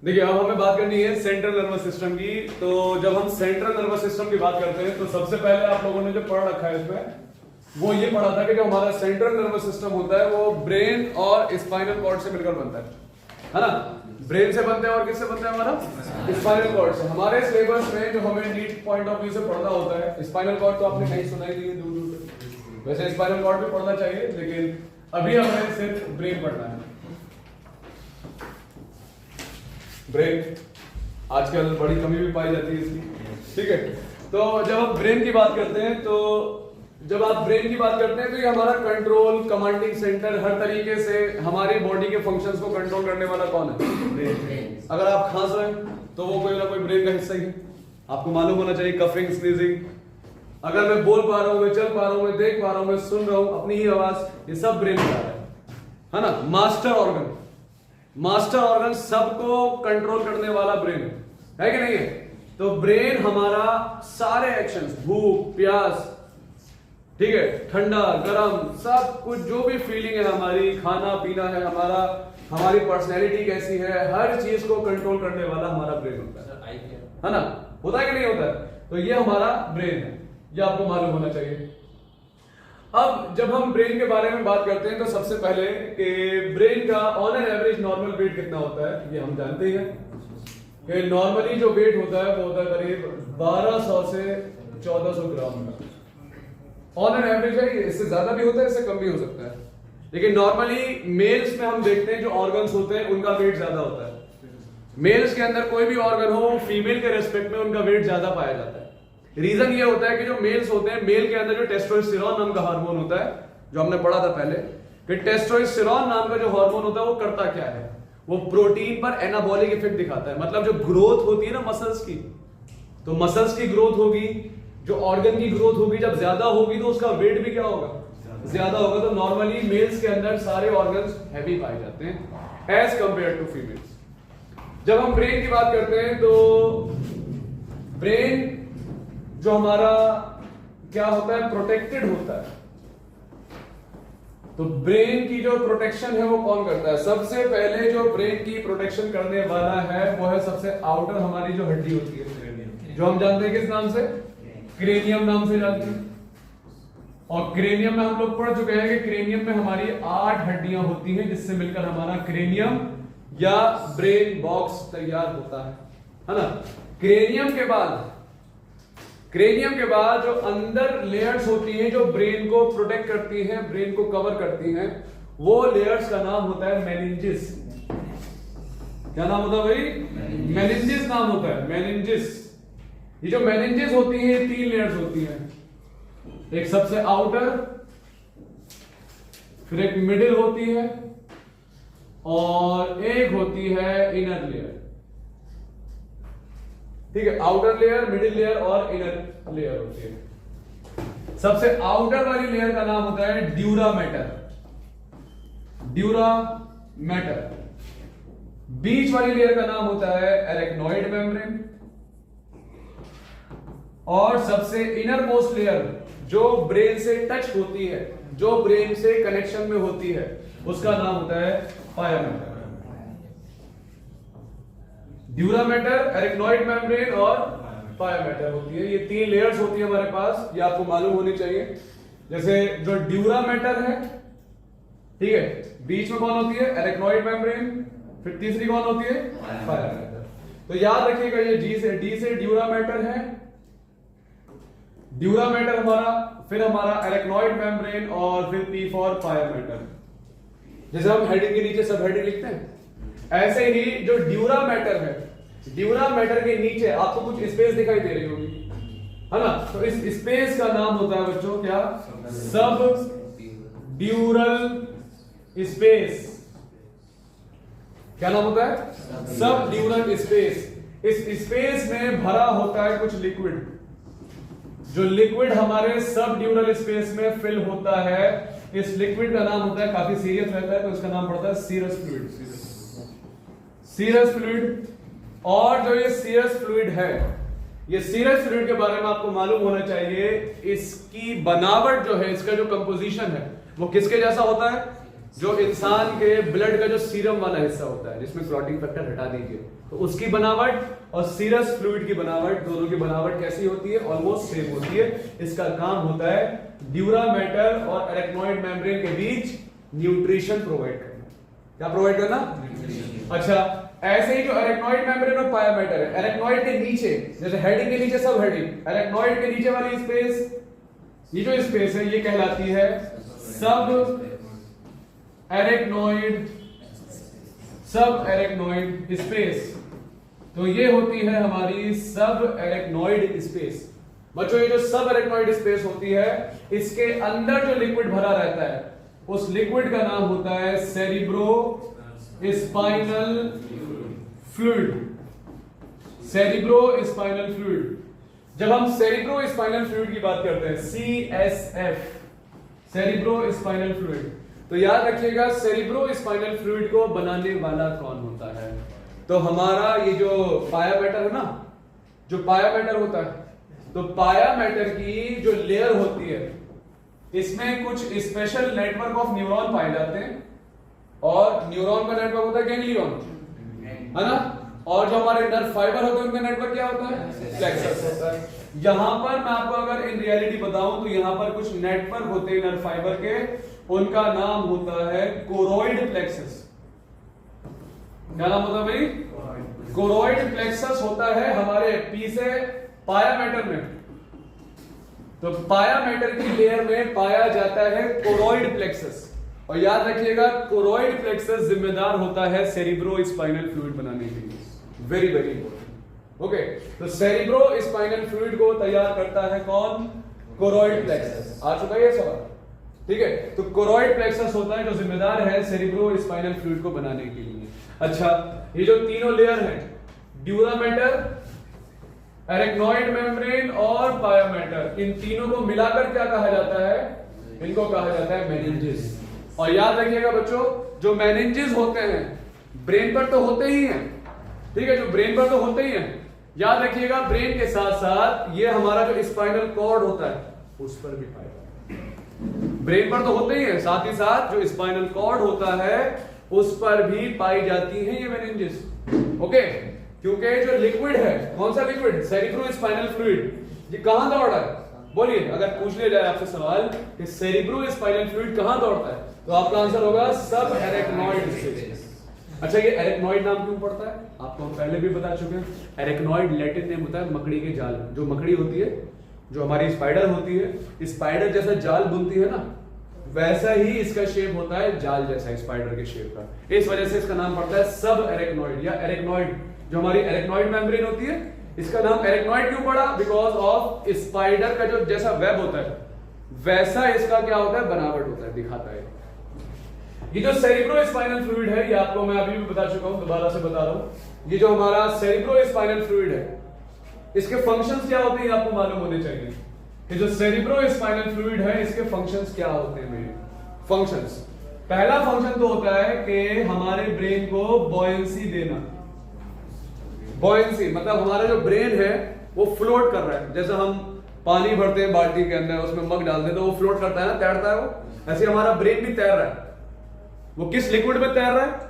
देखिए अब हमें बात करनी है सेंट्रल नर्वस सिस्टम की। तो जब हम सेंट्रल नर्वस सिस्टम की बात करते हैं तो सबसे पहले आप लोगों ने जो पढ़ रखा है इसमें वो ये पढ़ा था कि जो हमारा सेंट्रल नर्वस सिस्टम होता है वो ब्रेन और स्पाइनल कॉर्ड से मिलकर बनता है ना। ब्रेन से बनता है और किससे बनता है? हमारा स्पाइनल कॉर्ड से। हमारे सिलेबस में जो हमें नीट पॉइंट ऑफ व्यू से पढ़ना होता है, स्पाइनल कॉर्ड तो आपने कहीं सुना ही नहीं है दूर दूर तक। वैसे स्पाइनल कॉर्ड भी पढ़ना चाहिए लेकिन अभी हमें सिर्फ ब्रेन पढ़ना है। ब्रेन आजकल बड़ी कमी भी पाई जाती है इसकी, ठीक है। तो जब हम ब्रेन की बात करते हैं तो जब आप ब्रेन की बात करते हैं तो ये हमारा कंट्रोल कमांडिंग सेंटर, हर तरीके से हमारी बॉडी के फंक्शंस को कंट्रोल करने वाला कौन है? ब्रेन। अगर आप खांस रहे हैं तो वो कोई ना कोई ब्रेन का हिस्सा ही है। आपको मालूम होना चाहिए कफिंग, स्नीजिंग। अगर मैं बोल पा रहा हूं, मैं चल पा रहा हूं, मैं देख पा रहा हूं, मैं सुन रहा हूं अपनी ही आवाज, ये सब ब्रेन का है ना। मास्टर ऑर्गन सबको कंट्रोल करने वाला ब्रेन है कि नहीं है? तो ब्रेन हमारा सारे एक्शंस, भूख प्यास, ठीक है, ठंडा गरम, सब कुछ जो भी फीलिंग है हमारी, खाना पीना है हमारा, हमारी पर्सनैलिटी कैसी है, हर चीज को कंट्रोल करने वाला हमारा ब्रेन होता है ना। होता है कि नहीं होता है? तो ये हमारा ब्रेन है, ये आपको मालूम होना चाहिए। अब जब हम ब्रेन के बारे में बात करते हैं तो सबसे पहले कि ब्रेन का on an average normal weight कितना होता है ये हम जानते ही हैं कि नॉर्मली जो वेट होता है वो होता है करीब 1200 से 1400 ग्राम का। ऑन एन एवरेज है, इससे ज्यादा भी होता है, इससे कम भी हो सकता है, लेकिन नॉर्मली मेल्स में हम देखते हैं जो ऑर्गन्स होते हैं उनका वेट ज्यादा होता है। मेल्स के अंदर कोई भी ऑर्गन हो, फीमेल के रेस्पेक्ट में उनका वेट ज्यादा पाया जाता है। रीजन ये होता है कि जो मेल्स होते हैं, मेल के अंदर जो टेस्टोस्टेरोन नाम का हार्मोन होता है, जो हमने पढ़ा था पहले कि टेस्टोस्टेरोन नाम का जो हार्मोन होता है वो करता क्या है? वो प्रोटीन पर एनाबॉलिक इफेक्ट दिखाता है। मतलब जो ग्रोथ होती है ना मसल्स की, तो मसल्स की ग्रोथ होगी, जो ऑर्गन की ग्रोथ होगी, जब ज्यादा होगी तो उसका वेट भी क्या होगा? ज्यादा होगा। तो नॉर्मली मेल्स के अंदर सारे ऑर्गन्स हैवी पाए जाते हैं एज कंपेयर टू फीमेल्स। जब हम ब्रेन की बात करते हैं तो ब्रेन जो हमारा क्या होता है? प्रोटेक्टेड होता है। तो ब्रेन की जो प्रोटेक्शन है वो कौन करता है? सबसे पहले जो ब्रेन की प्रोटेक्शन करने वाला है वो है सबसे आउटर हमारी जो हड्डी होती है, जो हम जानते हैं किस नाम से? क्रेनियम नाम से जानते हैं। और क्रेनियम में हम लोग पढ़ चुके हैं कि क्रेनियम में हमारी 8 हड्डियां होती हैं जिससे मिलकर हमारा क्रेनियम या ब्रेन बॉक्स तैयार होता है ना। क्रेनियम के बाद जो अंदर लेयर्स होती हैं जो ब्रेन को प्रोटेक्ट करती हैं, ब्रेन को कवर करती हैं, वो लेयर्स का नाम होता है मेनिंजेस। क्या नाम होता है भाई? मेनिंजेस नाम होता है, मेनिंजेस। ये जो मेनिंजेस होती हैं 3 लेयर्स होती हैं, एक सबसे आउटर, फिर एक मिडिल होती है और एक होती है इनर लेयर। ठीक है, आउटर लेयर, मिडिल लेयर और इनर लेयर होती है। सबसे आउटर वाली लेयर का नाम होता है ड्यूरा मैटर। बीच वाली लेयर का नाम होता है एरेक्नॉइड मेम्ब्रेन। और सबसे इनर मोस्ट लेयर जो ब्रेन से टच होती है, जो ब्रेन से कनेक्शन में होती है, उसका नाम होता है पाया matter. Dura mater, arachnoid membrane और पाया मैटर होती है। ये 3 लेयर्स होती है हमारे पास, ये आपको मालूम होनी चाहिए। जैसे जो ड्यूरा मैटर है, ठीक है, बीच में कौन होती है? एरेक्नॉइड मेम्ब्रेन, फिर तीसरी कौन होती है? पाया मैटर। तो याद रखिएगा ये डी से ड्यूरा मैटर है, ड्यूरा मैटर हमारा, फिर हमारा एरेक्नॉइड मेम्ब्रेन और फिर पी फॉर पाया मैटर। जैसे हम हेडिंग के नीचे सब हेडिंग लिखते हैं, ऐसे ही जो ड्यूरा मैटर है, ड्यूरा मैटर के नीचे आपको कुछ स्पेस दिखाई दे रही होगी, है ना। तो इस स्पेस का नाम होता है बच्चों क्या? सब ड्यूरल स्पेस। क्या नाम होता है? सब ड्यूरल स्पेस। इस स्पेस में भरा होता है कुछ लिक्विड, जो लिक्विड हमारे सब ड्यूरल स्पेस में फिल होता है। इस लिक्विड का नाम होता है, काफी सीरियस रहता है तो इसका नाम पड़ता है सीरस फ्लूइड। और जो ये सीरस फ्लूइड है, ये सीरस फ्लूइड के बारे में आपको मालूम होना चाहिए, इसकी बनावट जो है, इसका जो कंपोजिशन है वो किसके जैसा होता है? जो इंसान के ब्लड का जो सीरम वाला हिस्सा होता है जिसमें क्लॉटिंग फैक्टर हटा दीजिए, तो उसकी बनावट और सीरस फ्लूइड की बनावट, दोनों की बनावट कैसी होती है? ऑलमोस्ट सेम होती है। इसका काम होता है ड्यूरा मैटर और एरेक्नॉइड मेम्ब्रेन के बीच न्यूट्रिशन प्रोवाइड करना। क्या प्रोवाइड करना? अच्छा, ऐसे ही जो एरेक्नॉइड मेम्ब्रेन और पाया मैटर है, एरेक्नॉइड के नीचे, जैसे हेडिंग के नीचे सब हेडिंग, एरेक्नॉइड के नीचे वाली स्पेस, ये जो स्पेस है ये कहलाती है सब एरेक्नॉइड स्पेस। तो ये होती है हमारी सब एरेक्नॉइड स्पेस। बच्चों, ये जो सब एरेक्नॉइड स्पेस होती है, इसके अंदर जो लिक्विड भरा रहता है उस लिक्विड का नाम होता है cerebro spinal fluid. Cerebro spinal fluid. जब हम सेरिब्रो स्पाइनल फ्लूइड की बात करते हैं, CSF, सेरिब्रो स्पाइनल फ्लूइड, तो याद रखिएगा सेरिब्रो स्पाइनल फ्लूइड को बनाने वाला कौन होता है? तो हमारा ये जो पाया मैटर है ना, जो पाया मैटर होता है, तो पाया मैटर की जो लेयर होती है इसमें कुछ स्पेशल नेटवर्क ऑफ न्यूरॉन पाए जाते हैं, और न्यूरॉन का नेटवर्क होता है गैंग्लियन, है ना, और जो हमारे नर्व फाइबर होते हैं उनका नेटवर्क क्या होता है? प्लेक्सस होता है। यहां पर मैं आपको अगर इन रियलिटी बताऊं तो यहां पर कुछ नेटवर्क होते हैं नर्व फाइबर के, उनका नाम होता है कोरोइड प्लेक्सस। क्या नाम होता है भाई? कोरोइड प्लेक्सस होता है हमारे पी से पाया मैटर में। तो पाया मैटर की लेयर में पाया जाता है कोरोइड प्लेक्सस, और याद रखिएगा कोरोइड प्लेक्सस जिम्मेदार होता है सेरिब्रो स्पाइनल फ्लूइड बनाने के लिए। Very very important. ओके, तो सेरिब्रो स्पाइनल फ्लूइड को तैयार करता है कौन? Choroid plexus. आ चुका है ये सवाल? ठीक है, तो कोरोइड प्लेक्सस होता है जो जिम्मेदार है सेरिब्रो स्पाइनल फ्लूइड को बनाने के लिए। अच्छा, ये जो तीनों लेयर हैं, ड्यूरा मैटर, एरेक्नॉइड मेम्ब्रेन और पाया मैटर, इन तीनों को मिलाकर क्या कहा जाता है? इनको कहा जाता है मेनिंजेस। और याद रखिएगा बच्चों, जो मेनिंजेस होते हैं ब्रेन पर तो होते ही हैं, ठीक है, जो ब्रेन पर तो होते ही हैं, याद रखिएगा ब्रेन के साथ साथ ये हमारा जो स्पाइनल कॉर्ड होता है उस पर भी पाया जाता है। ब्रेन पर तो होते ही हैं, साथ ही साथ जो स्पाइनल कॉर्ड होता है उस पर भी पाई जाती है ये मेनिंजेस। ओके, क्योंकि जो लिक्विड है, कौन सा लिक्विड? सेरिब्रो स्पाइनल फ्लूइड, ये कहां दौड़ रहा है? बोलिए, अगर पूछ लिया जाए आपसे सवाल कि सेरिब्रो स्पाइनल फ्लूइड कहां दौड़ता है, तो आपका आंसर होगा सब एरेक्नॉइड स्पेस। अच्छा, ये एरेक्नॉइड नाम क्यों पड़ता है? आपको हम पहले भी बता चुके हैं। एरेक्नॉइड लैटिन नेम होता है मकड़ी के जाल। जो मकड़ी होती है, जो हमारी स्पाइडर होती है, स्पाइडर जैसा जाल बुनती है ना, वैसा ही इसका शेप होता है जाल जैसा, स्पाइडर के शेप का। इस वजह से इसका नाम पड़ता है सब एरेक्नॉइड या एरेक्नॉइड। जो हमारी एरेक्नॉइड मेम्ब्रेन होती है, इसका नाम एरेक्नॉइड क्यों पड़ा? बिकॉज ऑफ स्पाइडर का जो जैसा वेब होता है वैसा इसका क्या होता है? बनावट होता है, दिखाता है। ये जो सेरिब्रो स्पाइनल फ्लूइड है, ये आपको मैं अभी भी बता चुका हूं, दोबारा से बता रहा हूं। ये जो हमारा सेरिब्रो स्पाइनल फ्लूइड है, इसके फंक्शंस क्या होते हैं आपको मालूम होने चाहिए। ये जो सेरिब्रो स्पाइनल फ्लूइड है, इसके फंक्शंस क्या होते हैं मेरे? फंक्शंस, पहला फंक्शन तो होता है कि हमारे ब्रेन को बॉयंसी देना। बॉयंसी मतलब हमारा जो ब्रेन है वो फ्लोट कर रहा है। जैसे हम पानी भरते हैं बाल्टी के अंदर, उसमें मग डालते हैं तो वो फ्लोट करता है ना, तैरता है वो, ऐसे हमारा ब्रेन भी तैर रहा है। वो किस लिक्विड में तैर रहा है?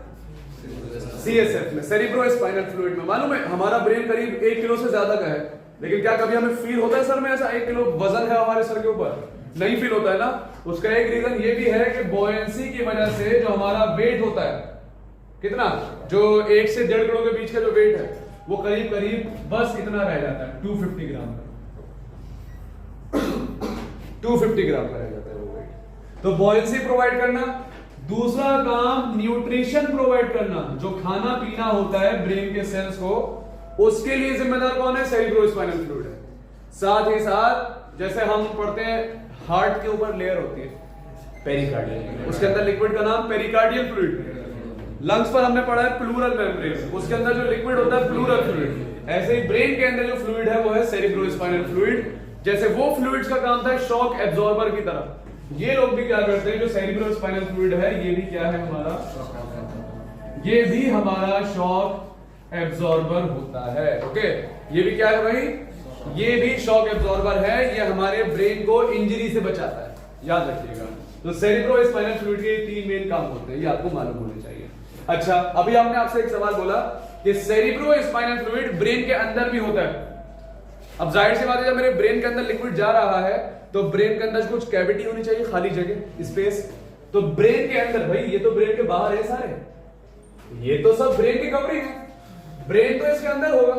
CSF में, सेरिब्रो स्पाइनल फ्लूइड में। मालूम है हमारा ब्रेन करीब 1 किलो से ज्यादा का है, लेकिन क्या कभी हमें फील होता है सर में ऐसा 1 किलो वजन है हमारे सर के ऊपर? नहीं फील होता है ना। उसका एक रीजन ये भी है कि बॉयंसी की वजह से जो हमारा वेट होता है, कितना, जो 1 से 1.5 किलो के बीच का जो वेट है वो करीब करीब बस इतना रह जाता है, 250 ग्राम का। 250 ग्राम का रह जाता है वो वेट। तो बॉयंसी प्रोवाइड करना। दूसरा काम न्यूट्रिशन प्रोवाइड करना। जो खाना पीना होता है ब्रेन के सेल्स को, उसके लिए जिम्मेदार कौन है? सेरिब्रो स्पाइनल फ्लूइड है। साथ ही साथ जैसे हम पढ़ते हैं हार्ट के ऊपर लेयर होती है पेरिकार्डियल, उसके अंदर लिक्विड का नाम पेरिकार्डियल फ्लूइड। लंग्स पर हमने पढ़ा है प्लूरल मेम्ब्रेन, उसके अंदर जो लिक्विड होता है प्लूरल फ्लूइड। ऐसे ही ब्रेन के अंदर जो फ्लूइड है वो है सेरिब्रो स्पाइनल फ्लूइड। जैसे वो फ्लूइड्स का काम था शॉक एब्जॉर्बर की तरह, ये लोग भी क्या करते हैं, जो सेरिब्रो स्पाइनल फ्लूइड है ये भी क्या है हमारा, ये भी हमारा शॉक एब्जॉर्बर होता है। ओके, ये भी क्या है भाई? ये भी शॉक एब्जॉर्बर है। ये हमारे ब्रेन को इंजरी से बचाता है, याद रखिएगा। तो सेरिब्रो स्पाइनल फ्लूइड के 3 मेन काम होते हैं, ये आपको मालूम होने चाहिए। अच्छा, अभी आपने आपसे एक सवाल बोला कि सेरिब्रो स्पाइनल फ्लूइड ब्रेन के अंदर भी होता है। अब जाहिर सी बात है, जब मेरे ब्रेन के अंदर लिक्विड जा रहा है तो ब्रेन के अंदर कुछ कैविटी होनी चाहिए, खाली जगह, स्पेस। तो ब्रेन के अंदर, भाई ये तो ब्रेन के बाहर है सारे, ये तो सब ब्रेन की कवरिंग है, ब्रेन तो इसके अंदर होगा,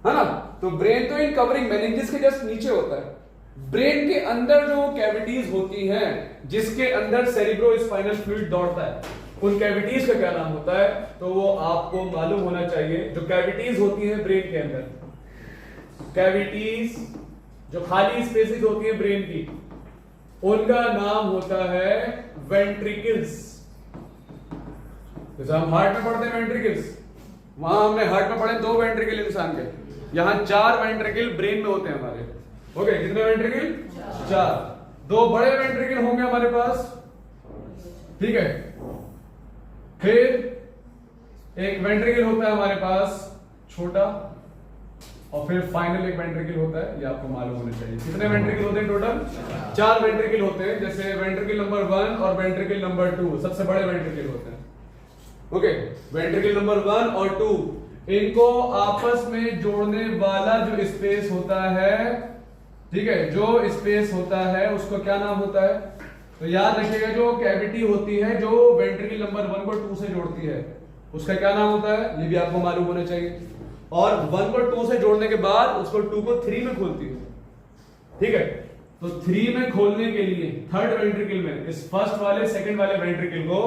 है ना। तो ब्रेन तो इन कवरिंग मेनिंजेस के जस्ट नीचे होता है। ब्रेन के अंदर जो कैविटीज होती हैं जिसके अंदर सेरिब्रो स्पाइनल फ्लूइड दौड़ता है, उन कैविटीज का क्या नाम होता है, तो वो आपको मालूम होना चाहिए। जो कैविटीज होती हैं ब्रेन के अंदर, कैविटीज जो खाली स्पेसेस होती हैं ब्रेन की, उनका नाम होता है वेंट्रिकल्स। जैसे हम हार्ट में पढ़ते हैं वेंट्रिकल्स, वहां हमने हार्ट में पढ़े 2 वेंट्रिकल इंसान के, यहां 4 वेंट्रिकल ब्रेन में होते हैं हमारे। ओके, कितने वेंट्रिकल? 4। 2 बड़े वेंट्रिकल होंगे हमारे पास, ठीक है। फिर एक वेंट्रिकल होता है हमारे पास छोटा, और फिर फाइनल एक वेंट्रिकल होता है, ये आपको मालूम होना चाहिए। कितने वेंट्रिकल होते हैं टोटल? 4 वेंट्रिकल होते हैं। जैसे वेंट्रिकल नंबर 1 और वेंट्रिकल नंबर 2 सबसे बड़े वेंट्रिकल होते हैं। ओके, वेंट्रिकल नंबर 1 और 2, इनको आपस में जोड़ने वाला जो स्पेस होता है, ठीक है, जो स्पेस होता है उसको क्या नाम होता है? तो याद रखिएगा, जो कैविटी होती है जो वेंट्रिकल नंबर 1 को 2 से जोड़ती है, उसका क्या नाम होता है, ये भी आपको मालूम होना चाहिए। और 1 को 2 से जोड़ने के बाद उसको 2 को 3 में खोलती है, ठीक है। तो 3 में खोलने के लिए थर्ड वेंट्रिकल में, इस फर्स्ट वाले सेकंड वाले वेंट्रिकल को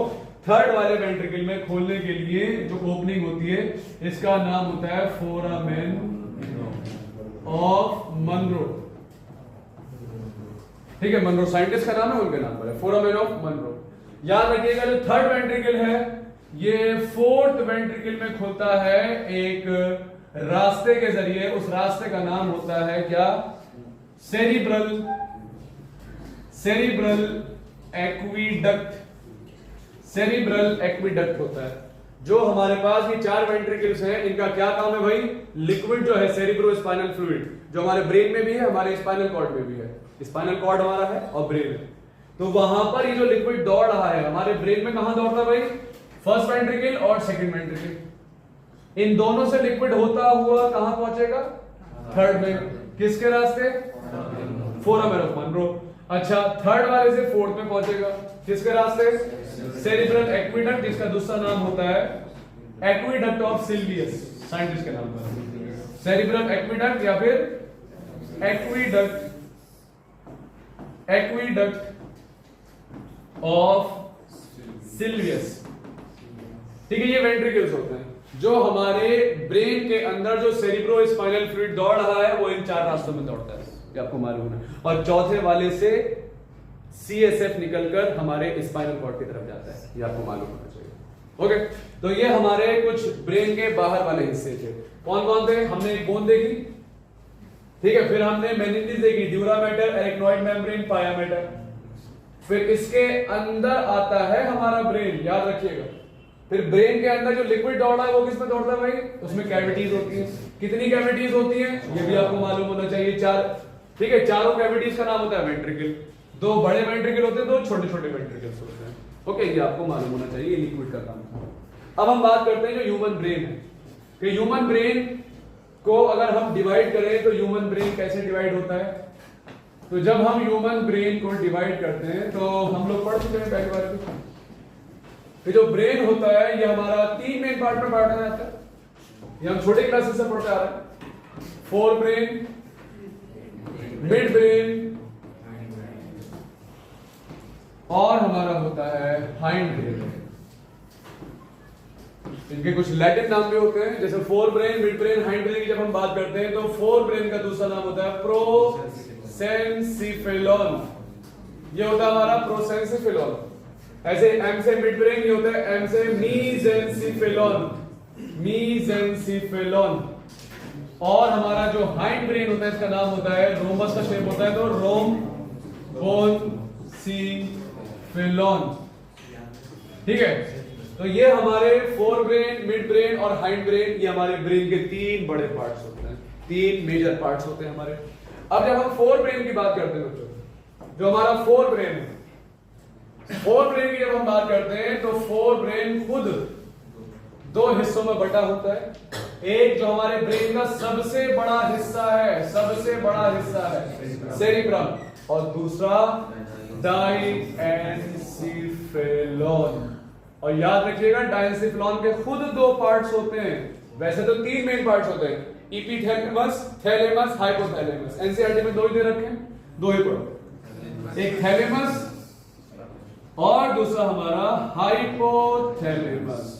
थर्ड वाले वेंट्रिकल में खोलने के लिए जो ओपनिंग होती है, इसका नाम होता है फोरामेन ऑफ मनरो, ठीक है। मनरो साइंटिस्ट का नाम है, उनके नाम पर है, फोरामेन ऑफ मनरो। याद रखिएगा, जो थर्ड वेंट्रिकल है ये 4th वेंट्रिकल में खुलता है एक रास्ते के जरिए। उस रास्ते का नाम होता है क्या? सेरिब्रल एक्वीडक्ट। सेरिब्रल एक्वीडक्ट होता है। जो हमारे पास ये 4 वेंट्रिकल्स हैं, इनका क्या काम है भाई? लिक्विड जो है सेरिब्रो स्पाइनल फ्लूइड, जो हमारे ब्रेन में भी है, हमारे स्पाइनल कॉर्ड में भी है। स्पाइनल कॉर्ड हमारा है और ब्रेन है, तो वहां पर ये जो लिक्विड दौड़ रहा है हमारे ब्रेन में, कहां दौड़ता है भाई? फर्स्ट वेंट्रिकल और सेकंड वेंट्रिकल। इन दोनों से लिक्विड होता हुआ कहां पहुंचेगा? थर्ड में। किसके रास्ते? Foramen of Monro. अच्छा, थर्ड वाले से 4th में पहुंचेगा, किसके रास्ते? सेरिब्रल एक्वीडक्ट, जिसका दूसरा नाम होता है एक्वीडक्ट ऑफ सिल्वियस, साइंटिस्ट के नाम पर। सेरिब्रल एक्वीडक्ट या फिर एक्वीडक्ट ऑफ सिल्वियस, ठीक है। ये वेंट्रिकल्स होते हैं जो हमारे ब्रेन के अंदर जो सेरिब्रो स्पाइनल फ्लूइड दौड़ रहा है वो इन 4 रास्तों में दौड़ता है, ये आपको मालूम है। और चौथे वाले से CSF निकलकर हमारे स्पाइनल कॉर्ड की तरफ जाता है, ये आपको मालूम होना चाहिए। ओके, तो ये हमारे कुछ ब्रेन के बाहर वाले हिस्से थे। कौन कौन थे? हमने एक बोन देखी, ठीक है। फिर हमने मेनिंजेस देखी, ड्यूरा मैटर, एरेक्नॉइड मेम्ब्रेन, पाया मैटर। फिर इसके अंदर आता है हमारा ब्रेन, याद रखिएगा। फिर ब्रेन के अंदर जो लिक्विड दौड़ रहा है वो किसमें दौड़ता है भाई? उसमें कैविटीज होती है। कितनी कैविटीज होती हैं? ये भी आपको मालूम होना चाहिए, 4, ठीक है। चारों कैविटीज का नाम होता है वेंट्रिकल। 2 बड़े वेंट्रिकल होते हैं, 2 छोटे छोटे वेंट्रिकल्स होते हैं। ओके, ये आपको मालूम होना चाहिए, ये लिक्विड का काम है। अब हम बात करते हैं जो ह्यूमन ब्रेन है, कि ह्यूमन ब्रेन को अगर हम डिवाइड करें तो ह्यूमन ब्रेन कैसे डिवाइड होता है? तो जब हम ह्यूमन ब्रेन को डिवाइड करते हैं तो हम लोग पढ़ चुके हैं पहली बार कि जो ब्रेन होता है ये हमारा 3 मेन पार्ट में बांटा जाता है। ये हम छोटे क्लासेस से पढ़ते आ रहे हैं। फोर ब्रेन, मिड ब्रेन और हमारा होता है हाइंड ब्रेन। इनके कुछ लैटिन नाम भी होते हैं, जैसे fore brain, mid brain, hind brain की जब हम बात करते हैं तो फोर ब्रेन का दूसरा नाम होता है प्रोसेंसिफेलॉन। ये होता है हमारा प्रोसेंसिफेलॉन। ऐसे एम से मिड ब्रेन, ये होता है एम से मीजेंसिफेलॉन, मीजेंसिफेलॉन। और हमारा जो हाइंड ब्रेन होता है इसका नाम होता है, रोमस का शेप होता है तो रोम्बोनसिफेलॉन। ठीक है, तो ये हमारे फोर ब्रेन, मिड ब्रेन और हाइंड ब्रेन, ये हमारे ब्रेन के 3 बड़े पार्ट्स होते हैं, 3 मेजर पार्ट्स होते हैं हमारे। अब जब हम फोर ब्रेन की बात करते हैं बच्चों, जो हमारा फोर ब्रेन है, फोर ब्रेन की जब हम बात करते हैं तो फोर ब्रेन खुद दो हिस्सों में बटा होता है। एक जो हमारे ब्रेन का सबसे बड़ा हिस्सा है, सबसे बड़ा हिस्सा है सेरिब्रम, और दूसरा डाइएन्सिफेलॉन। और याद रखिएगा डाइएन्सिफेलॉन के खुद दो पार्ट्स होते हैं, वैसे तो तीन मेन पार्ट्स होते हैं, एपिथैलेमस, थैलेमस, हाइपोथैलेमस। एनसीईआरटी में दो ही दे रखे हैं, दो ही पढ़ो, एक थैलेमस और दूसरा हमारा हाइपोथैलेमस।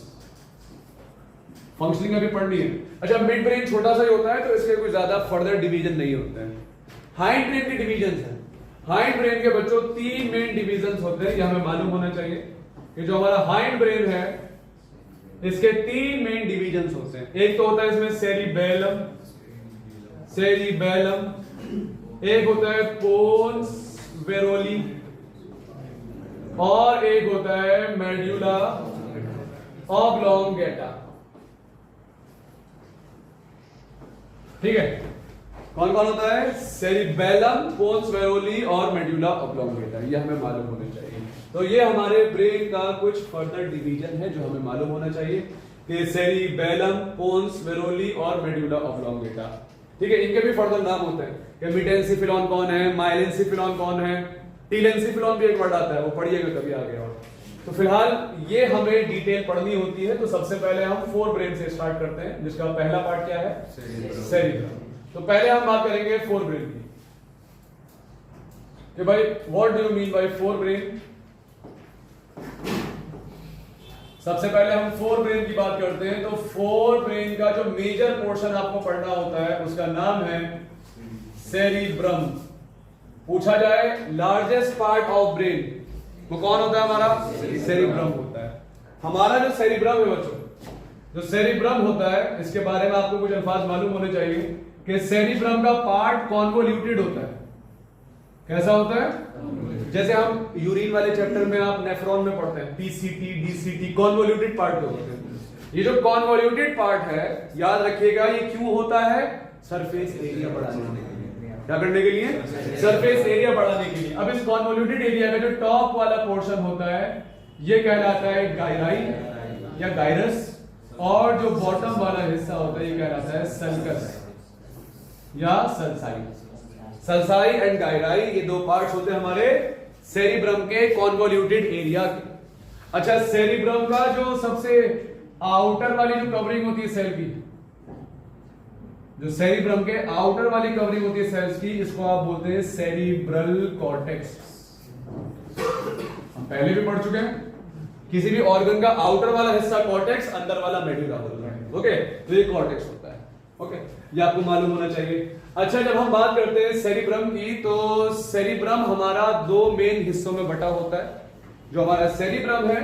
फंक्शनिंग अभी पढ़नी है। अच्छा, मिड ब्रेन छोटा सा ही होता है तो इसके कोई ज्यादा फर्दर डिवीजन नहीं होते हैं। हाइंड ब्रेन के डिवीजन है, हाइंड ब्रेन के बच्चों तीन मेन डिवीजन होते हैं, यह हमें मालूम होना चाहिए कि जो हमारा हाइंड ब्रेन है इसके तीन मेन डिवीजन होते हैं। एक तो होता है इसमें सेरिबेलम, सेरिबेलम, एक होता है पोन्स वेरोली, और एक होता है मेडुला ऑब्लोंगेटा। ठीक है, कौन कौन होता है? सेरिबेलम, पोन्स वेरोली और मेडुला ऑब्लोंगेटा, ये हमें मालूम होना चाहिए। तो ये हमारे ब्रेन का कुछ फर्दर डिवीजन है जो हमें मालूम होना चाहिए कि सेरिबेलम, पोन्स वेरोली और मेडुला ऑब्लोंगेटा। ठीक है, इनके भी फर्दर नाम होते हैं कि मिटेंसिफिलॉन कौन है, माइलेंसिफिलॉन कौन है, टीलेंसिफिलॉन भी एक वर्ड आता है, वो पढ़िएगा कभी आगे। और तो फिलहाल ये हमें डिटेल पढ़नी होती है, तो सबसे पहले हम फोर ब्रेन से स्टार्ट करते हैं, जिसका पहला पार्ट क्या है? सेरिब्रम। तो पहले हम बात करेंगे फोर ब्रेन की कि भाई what do you mean by fore brain. सबसे पहले हम फोर ब्रेन की बात करते हैं, तो फोर ब्रेन का जो मेजर पोर्शन आपको पढ़ना होता है उसका नाम है सेरिब्रम। पूछा जाए लार्जेस्ट पार्ट ऑफ ब्रेन, वो कौन होता है? हमारा सेरिब्रम होता है। हमारा जो सेरिब्रम है बच्चों, जो सेरिब्रम होता है, इसके बारे में आपको कुछ अल्फाज मालूम होने चाहिए कि सेरिब्रम का पार्ट कॉन्वोल्यूटेड होता है। कैसा होता है? जैसे हम यूरिन वाले चैप्टर में आप नेफ्रॉन में पढ़ते हैं, पीसीटी, डीसीटी, कॉन्वोल्यूटेड पार्ट होते हैं। ये जो कॉन्वोल्यूटेड पार्ट है, याद रखिएगा, ये क्यों होता है? सरफेस एरिया बढ़ाने के लिए। क्या करने के लिए? सरफेस एरिया बढ़ाने के लिए। अब इस कॉन्वोल्यूटेड एरिया का जो टॉप वाला पोर्शन होता है ये कहलाता है गायराई या गायरस, और जो बॉटम वाला हिस्सा होता है ये कहलाता है सल्कस या सल्साई। सल्साई एंड गायराई, ये दो पार्ट्स होते हैं हमारे सेरिब्रम के कॉन्वोल्यूटेड एरिया के। अच्छा, सेरिब्रम का जो सबसे आउटर वाली जो कवरिंग होती है सेल की, जो सेरिब्रम के आउटर वाली कवरिंग होती है सेल्स की, इसको आप बोलते हैं सेरिब्रल कॉर्टेक्स। हम पहले भी पढ़ चुके हैं, किसी भी ऑर्गन का आउटर वाला हिस्सा कॉर्टेक्स, अंदर वाला मेडुला होता है। ओके, तो ये कॉर्टेक्स होता है। ओके, ये आपको मालूम होना चाहिए। अच्छा, जब हम बात करते हैं सेरिब्रम की, तो सेरिब्रम हमारा दो मेन हिस्सों में बटा होता है। जो हमारा सेरिब्रम है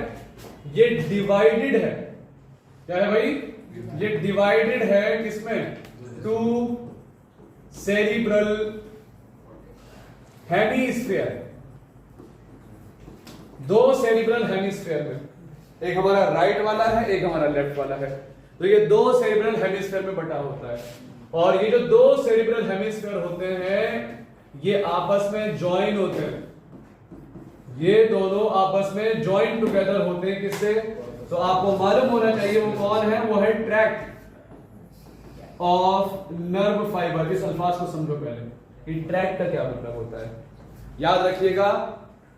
ये डिवाइडेड है। क्या है भाई? ये डिवाइडेड है किसमें? टू सेरिब्रल हेमीस्फीयर, दो सेरिब्रल हेमीस्फीयर में, एक हमारा राइट वाला है, एक हमारा लेफ्ट वाला है। तो ये दो सेरिब्रल हेमीस्फीयर में बटा होता है, और ये जो दो सेरिब्रल हेमीस्फीयर होते हैं ये आपस में ज्वाइन होते हैं। ये दोनों आपस में ज्वाइन टुगेदर होते हैं। किससे? तो आपको मालूम होना चाहिए वो कौन है, वो है ट्रैक्ट ऑफ नर्व फाइबर। इस अल्फाज को समझो पहले कि ट्रैक्ट का क्या मतलब होता है। याद रखिएगा,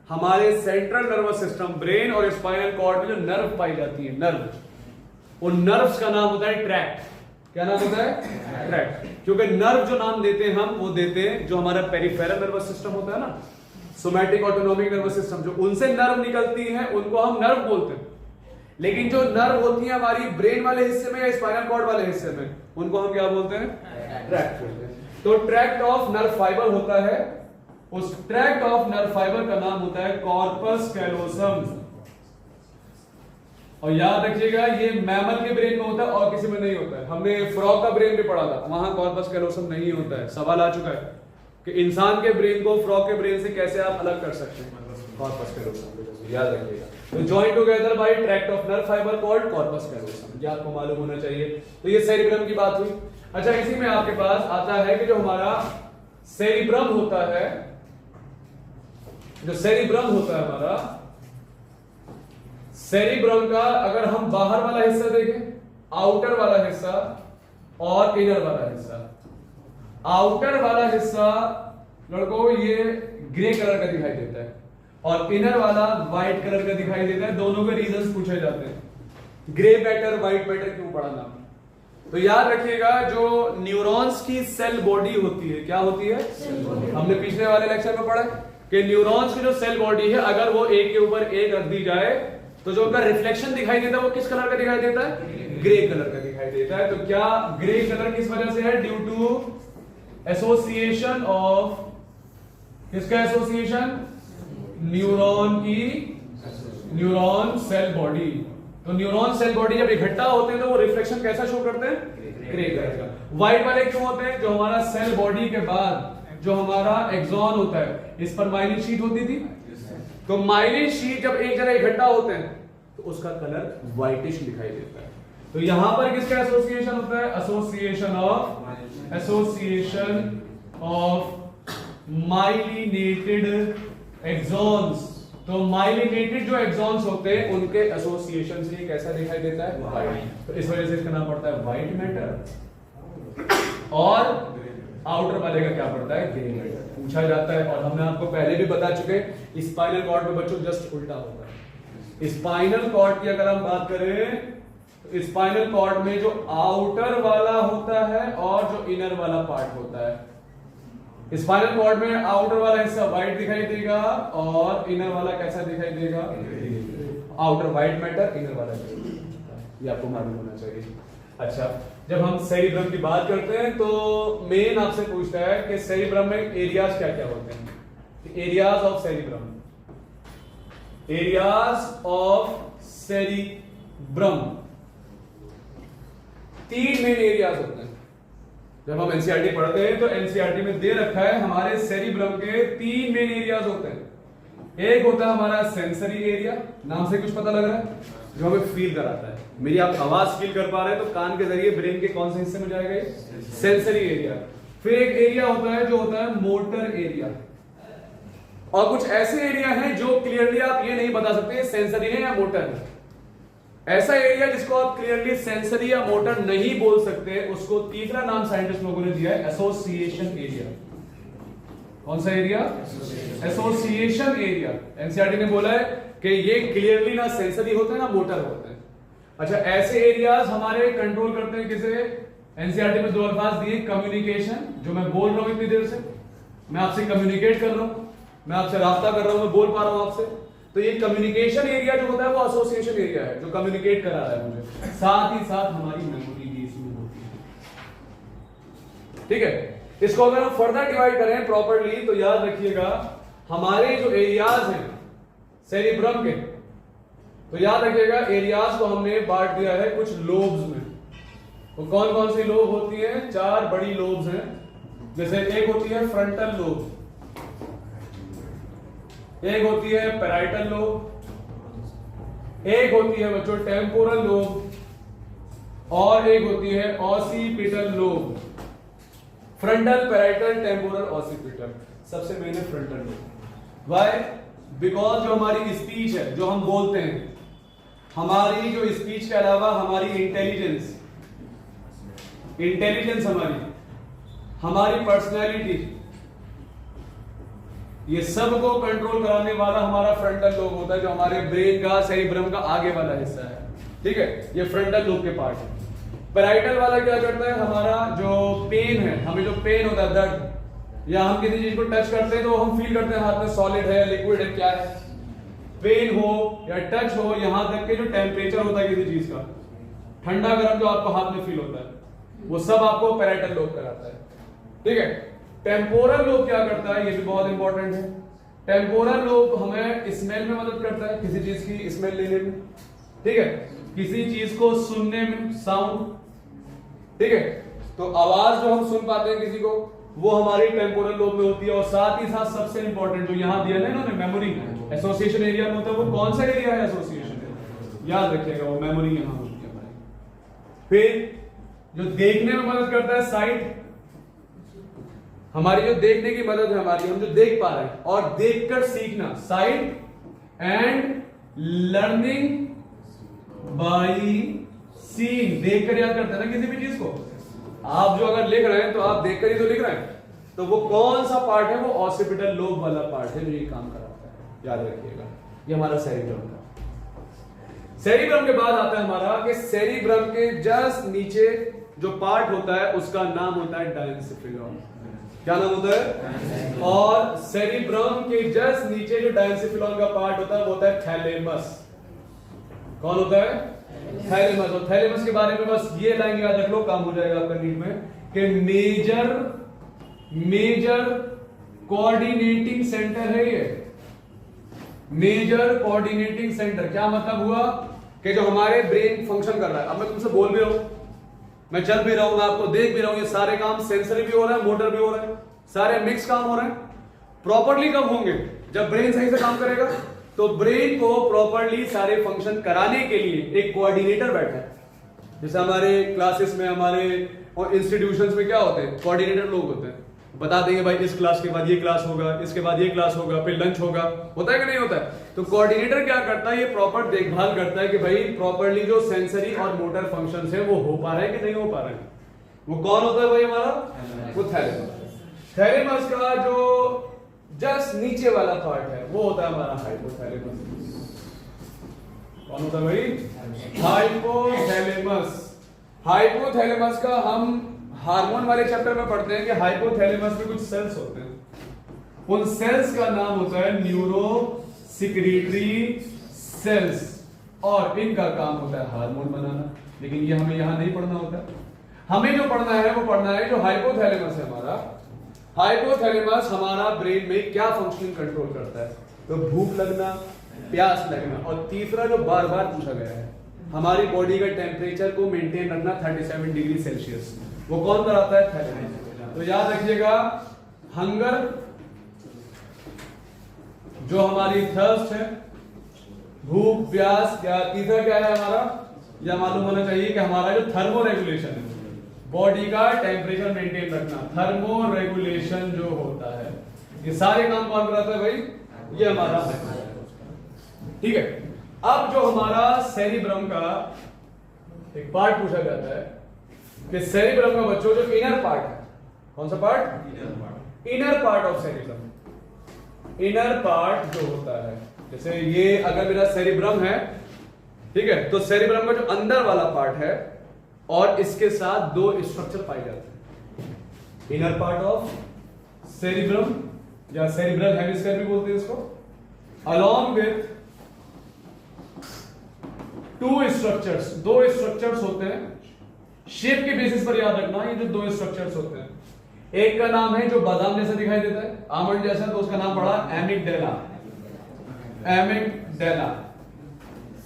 हमारे सेंट्रल नर्वस सिस्टम, ब्रेन और स्पाइनल कॉर्ड में जो नर्व पाई जाती है, नर्व, उन नर्व्स का नाम होता है ट्रैक्ट। क्या नाम होता है? ट्रैक्ट। क्योंकि नर्व जो नाम देते हैं हम, वो देते हैं जो हमारा पेरिफेरल नर्वस सिस्टम होता है ना, सोमैटिक ऑटोनॉमिक नर्वस सिस्टम, जो उनसे नर्व निकलती है उनको हम नर्व बोलते हैं। लेकिन जो नर्व होती है हमारी ब्रेन वाले हिस्से में या स्पाइनल कॉर्ड वाले हिस्से में, उनको हम क्या बोलते हैं? ट्रैक्ट बोलते हैं। तो ट्रैक्ट ऑफ नर्व फाइबर होता है, उस ट्रैक्ट ऑफ नर्व फाइबर का नाम होता है कॉर्पस कैलोसम। और याद रखिएगा, ये मैमल के ब्रेन में होता है और किसी में नहीं होता है। हमने फ्रॉग का ब्रेन भी पढ़ा था, वहां कॉर्पस कैलोसम नहीं होता है। सवाल आ चुका है कि इंसान के ब्रेन को फ्रॉग के ब्रेन से कैसे आप अलग कर सकते हैं? कॉर्पस कैलोसम, याद रखिएगा। तो join together by tract of nerve fibre called corpus callosum, ये आपको मालूम होना चाहिए। तो ये सेरिब्रम की बात हुई। अच्छा, इसी में आपके पास आता है कि जो हमारा सेरिब्रम होता है जो सेरिब्रम होता है हमारा, सेरिब्रम का अगर हम बाहर वाला हिस्सा देखें, आउटर वाला हिस्सा और इनर वाला हिस्सा, आउटर वाला हिस्सा लड़कों ये ग्रे कलर का दिखाई देता है और इनर वाला व्हाइट कलर का दिखाई देता है। दोनों के रीजंस पूछे जाते हैं, ग्रे मैटर व्हाइट मैटर क्यों पढ़ाना। तो याद रखिएगा जो न्यूरॉन्स की सेल बॉडी होती है, क्या होती है, हमने पिछले वाले लेक्चर में पढ़ा कि न्यूरॉन्स की जो सेल बॉडी है अगर वो एक के ऊपर एक रख दी जाए तो जो उनका रिफ्लेक्शन दिखाई देता है वो किस कलर का दिखाई देता है, ग्रे कलर का दिखाई देता है। तो क्या ग्रे कलर किस वजह से है, ड्यू टू एसोसिएशन ऑफ, किसका एसोसिएशन, न्यूरॉन की, न्यूरॉन सेल बॉडी। तो न्यूरॉन सेल बॉडी जब इकट्ठा होते हैं तो वो रिफ्लेक्शन कैसा शो करते हैं, ग्रे कलर का। व्हाइट वाले क्यों होते हैं, जो हमारा सेल बॉडी के बाद जो हमारा एक्सॉन होता है इस पर माइलिन शीट होती थी, तो माइलिन शीट जब एक जगह इकट्ठा होते हैं तो उसका कलर व्हाइटिश दिखाई देता है। तो यहां पर किसका एसोसिएशन होता है, एसोसिएशन ऑफ माइलिनेटेड एक्सॉन्स। तो माइलिनेटेड जो एक्सॉन्स होते हैं उनके एसोसिएशन से कैसा दिखाई देता है, व्हाइट। तो इस वजह से इसका नाम पड़ता है व्हाइट मैटर और आउटर वाले का क्या पड़ता है, ग्रे मैटर। पूछा जाता है और हमने आपको पहले भी बता चुके, स्पाइनल कॉर्ड में बच्चों जस्ट उल्टा होता है। स्पाइनल कॉर्ड की अगर हम बात करें तो स्पाइनल कॉर्ड में जो आउटर वाला होता है और जो इनर वाला पार्ट होता है, स्पाइनल कॉर्ड में आउटर वाला हिस्सा व्हाइट दिखाई देगा और इनर वाला कैसा दिखाई देगा, आउटर व्हाइट मैटर, इनर वाला, ये आपको मालूम होना चाहिए। अच्छा, जब हम सेरिब्रम की बात करते हैं तो मेन आपसे पूछता है कि सेरिब्रम में एरियाज क्या क्या होते हैं। Areas of cerebrum, areas of cerebrum, 3 main areas होते हैं। जब हम एनसीईआरटी पढ़ते हैं तो एनसीईआरटी में दे रखा है हमारे सेरिब्रम के 3 मेन एरियाज होते हैं। एक होता है हमारा सेंसरी एरिया, नाम से कुछ पता लग रहा है, जो हमें फील कराता है। मेरी आप आवाज फील कर पा रहे हैं तो कान के जरिए ब्रेन के कौन से हिस्से में जाएगा, ये सेंसरी एरिया। फिर एक एरिया होता है जो होता है मोटर एरिया, और कुछ ऐसे एरिया हैं जो क्लियरली आप ये नहीं बता सकते सेंसरी है या मोटर है। ऐसा एरिया जिसको आप क्लियरली सेंसरी या मोटर नहीं बोल सकते, उसको तीसरा नाम साइंटिस्ट लोगों ने दिया है एसोसिएशन एरिया। कौन सा एरिया, एसोसिएशन एरिया। एनसीईआरटी ने बोला है कि ये क्लियरली ना सेंसरी होते हैं ना मोटर होते हैं। अच्छा, ऐसे एरियाज हमारे कंट्रोल करते हैं किसे, एनसीईआरटी में 2 अल्फाज दिए, कम्युनिकेशन, जो मैं बोल रहा हूं इतनी देर से, मैं आपसे कम्युनिकेट कर रहा हूं, मैं आपसे रास्ता कर रहा हूं, मैं बोल पा रहा हूं आपसे, तो ये कम्युनिकेशन एरिया जो होता है वो एसोसिएशन एरिया है, जो कम्युनिकेट करा रहा है मुझे। साथ ही साथ हमारी मेमोरी भी इसमें होती है, ठीक है। इसको अगर हम फर्दर डिवाइड करें प्रॉपर्ली तो याद रखिएगा हमारे जो एरियाज हैं सेरिब्रम के, तो याद रखिएगा एरियाज को हमने बांट दिया है कुछ लोब्स में। तो कौन कौन सी लोब होती है, 4 बड़ी लोब्स हैं। जैसे एक होती है फ्रंटल लोब, एक होती है पैराइटल लोब, एक होती है बच्चों टेम्पोरल लोब, और एक होती है occipital lobe. Frontal, parietal, temporal, occipital, सबसे मेन है फ्रंटल लोब। व्हाई? बिकॉज जो हमारी स्पीच है, जो हम बोलते हैं, हमारी जो स्पीच के अलावा हमारी इंटेलिजेंस हमारी पर्सनैलिटी, ये सब को कंट्रोल कराने वाला हमारा फ्रंटल लोब होता है, जो हमारे ब्रेन का, सेरिब्रम का आगे वाला हिस्सा है, ठीक है। ये फ्रंटल लोब के पार्ट है। पैराइटल वाला क्या करता है, हमारा जो पेन है, हमें जो पेन होता है, दर्द, या हम किसी चीज को टच करते हैं तो हम फील करते हैं हाथ में सॉलिड है, लिक्विड है, क्या है। पेन हो या टच हो, यहां तक के जो टेम्परेचर होता है किसी चीज का, ठंडा गर्म जो आपको हाथ में फील होता है, वो सब आपको पैराइटल लोब कराता है, ठीक है। टेम्पोरल लोब क्या करता है, ये भी बहुत इंपॉर्टेंट है। टेम्पोरल लोब हमें स्मेल में मदद करता है, किसी चीज की स्मेल लेने में, ठीक है, किसी चीज को सुनने में, साउंड, ठीक है। तो आवाज जो हम सुन पाते हैं किसी को, वो हमारी टेम्पोरल लोब में होती है। और साथ ही साथ सबसे इंपॉर्टेंट जो यहां दिया है इन्होंने, मेमोरी एसोसिएशन एरिया में होता है। वो कौन सा एरिया है एसोसिएशन, याद रखिएगा, वो मेमोरी यहां होती है हमारी। फिर जो देखने में मदद करता है, साइट, हमारी जो देखने की मदद है, हमारी हम जो देख पा रहे हैं, और देखकर सीखना, site and learning by seeing, देखकर याद करते हैं ना किसी भी चीज को। आप जो अगर लिख रहे हैं तो आप देखकर ही तो लिख रहे हैं, तो वो कौन सा पार्ट है, वो ऑसिपिटल लोब वाला पार्ट है जो ये काम कराता है, याद रखिएगा। ये हमारा सेरिब्रम का। सेरिब्रम के बाद आता है हमारा कि सेरिब्रम के जस्ट नीचे जो पार्ट होता है उसका नाम होता है डायंसिफिलॉन। क्या नाम होता है? और सेरिब्रम के जस्ट नीचे जो डायंसिफिलॉन का पार्ट होता है वो होता है थैलेमस। कौन होता है? थैलेमस। और थैलेमस के बारे में बस ये लाइन याद रख लो, काम हो जाएगा आपका नीट में, कि मेजर कोऑर्डिनेटिंग सेंटर है ये। मेजर कोऑर्डिनेटिंग सेंटर क्या मतलब हुआ कि जो हमारे ब्रेन फंक्शन कर रहा है, अब मैं तुमसे बोल भी रहा हूं, मैं चल भी रहा हूं, मैं आपको देख भी रहा हूं, ये सारे काम सेंसरी भी हो रहा है, मोटर भी हो रहा है, सारे मिक्स काम हो रहे हैं। प्रॉपर्ली कब होंगे? जब ब्रेन सही से काम करेगा। तो ब्रेन को प्रॉपर्ली सारे फंक्शन कराने के लिए एक कोऑर्डिनेटर बैठा है। जैसे हमारे क्लासेस में, हमारे और इंस्टीट्यूशंस में क्या होते हैं? कोऑर्डिनेटर लोग होते हैं, बता देंगे भाई इस क्लास के बाद ये क्लास होगा, इसके बाद ये क्लास होगा, फिर लंच होगा। होता है कि नहीं होता है? तो कोऑर्डिनेटर क्या करता है? ये प्रॉपर देखभाल करता है कि भाई प्रॉपर्ली जो सेंसरी और मोटर फंक्शंस है वो हो पा रहे हैं कि नहीं हो पा रहे हैं। वो कौन होता है भाई हमारा? वो थैलेमस। थैलेमस का जो जस्ट नीचे वाला पार्ट है वो होता है हमारा हाइपोथैलेमस। कौन होता है भाई? हाइपोथैलेमस। हाइपोथैलेमस का हम हार्मोन वाले चैप्टर में पढ़ते हैं कि हाइपोथैलेमस में कुछ सेल्स होते हैं, उन सेल्स का नाम होता है न्यूरो सिक्रीटरी सेल्स, और इनका काम होता है हार्मोन बनाना। लेकिन ये हमें यहां नहीं पढ़ना होता, हमें जो पढ़ना है वो पढ़ना है जो हाइपोथैलेमस है हमारा। हाइपोथैलेमस हमारा ब्रेन में क्या फंक्शनिंग कंट्रोल करता है? तो भूख लगना, प्यास लगना, और तीसरा जो बार बार पूछा गया है, हमारी बॉडी का टेम्परेचर को मेंटेन रखना 37 डिग्री सेल्सियस, वो कौन कराता है? थैलेमस। तो याद रखिएगा, हंगर जो हमारी थर्स्ट है, भूख प्यास, क्या तीसरा क्या है हमारा? यह मालूम होना चाहिए कि हमारा जो थर्मो रेगुलेशन है, बॉडी का टेम्परेचर मेंटेन रखना, थर्मो रेगुलेशन जो होता है, ये सारे काम कौन कराता है भाई? ये हमारा हाइपोथैलेमस। ठीक है। अब जो हमारा सेरिब्रम का एक पार्ट पूछा जाता है कि सेरिब्रम का बच्चों जो इनर पार्ट है, कौन सा part? Inner part of cerebrum. Inner part जो होता है, जैसे ये अगर मेरा सेरिब्रम है, ठीक है, तो सेरिब्रम का जो अंदर वाला पार्ट है और इसके साथ दो स्ट्रक्चर पाए जाते हैं। इनर पार्ट ऑफ सेरिब्रम या सेरिब्रल हेमिस्फीयर भी बोलते हैं इसको, अलॉन्ग विथ टू स्ट्रक्चर्स, दो स्ट्रक्चर्स होते हैं। शेप के बेसिस पर याद रखना, ये जो दो स्ट्रक्चर्स होते हैं, एक का नाम है जो बादाम जैसा दिखाई देता है, आमंड जैसा, तो उसका नाम पड़ा एमिगडाला, एमिगडाला।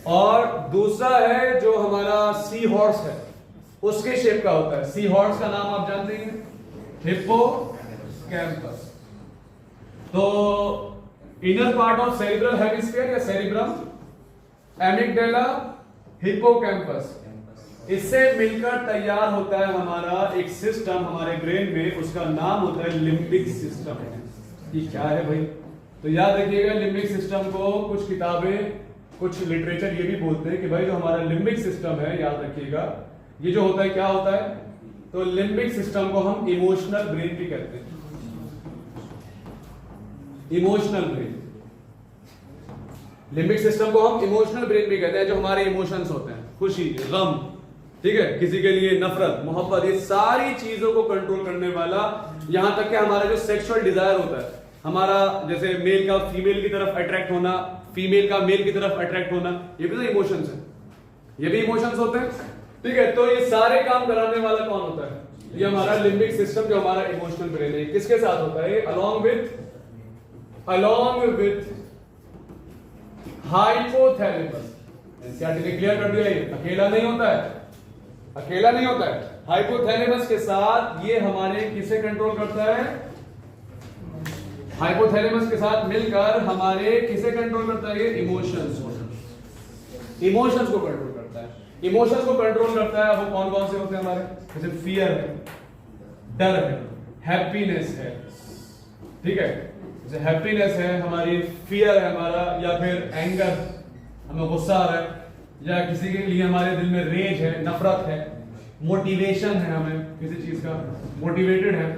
और दूसरा है जो हमारा सी हॉर्स है, उसके शेप का होता है। सी हॉर्स का नाम आप जानते हैं, हिप्पोकैम्पस। तो inner part of cerebral hemisphere या सेरिब्रम, एमिगडाला, हिप्पोकैम्पस, इससे मिलकर तैयार होता है हमारा एक सिस्टम हमारे ब्रेन में, उसका नाम होता है लिम्बिक सिस्टम। ये क्या है भाई? तो याद रखिएगा, लिम्बिक सिस्टम को कुछ किताबें, कुछ लिटरेचर ये भी बोलते हैं कि भाई जो हमारा लिम्बिक सिस्टम है, याद रखिएगा, ये जो होता है क्या होता है? तो लिम्बिक सिस्टम को हम इमोशनल ब्रेन भी कहते हैं। इमोशनल ब्रेन, लिम्बिक सिस्टम को हम इमोशनल ब्रेन भी कहते हैं। जो हमारे इमोशंस होते हैं, खुशी, गम, ठीक है, किसी के लिए नफरत, मोहब्बत, ये सारी चीजों को कंट्रोल करने वाला, यहां तक कि हमारा जो सेक्सुअल डिजायर होता है, हमारा जैसे मेल का फीमेल की तरफ अट्रैक्ट होना, फीमेल का मेल की तरफ अट्रैक्ट होना, ये भी तो इमोशंस है, ये भी इमोशंस होते हैं। ठीक है, तो ये सारे काम कराने वाला कौन होता है? ये हमारा लिम्बिक सिस्टम, जो हमारा इमोशनल ब्रेन है। किसके साथ होता है? Along with hypothalamus. एनसीईआरटी ने क्लियर कर दिया, ये अकेला नहीं होता है, अकेला नहीं होता है। हाइपोथैलेमस के साथ ये हमारे किसे कंट्रोल करता है? हाइपोथैलेमस के साथ मिलकर हमारे किसे कंट्रोल करता है? ये इमोशंस, इमोशंस को कंट्रोल करता है। इमोशंस को कंट्रोल करता है, वो कौन कौन से होते हैं हमारे? जैसे फियर है, डर है, हैप्पीनेस है, ठीक है, जैसे हैप्पीनेस है हमारी, फियर है हमारा, या फिर एंगर, हमें गुस्सा आ रहा है, या किसी के लिए हमारे दिल में रेज है, नफरत है, मोटिवेशन है, हमें किसी चीज का मोटिवेटेड है,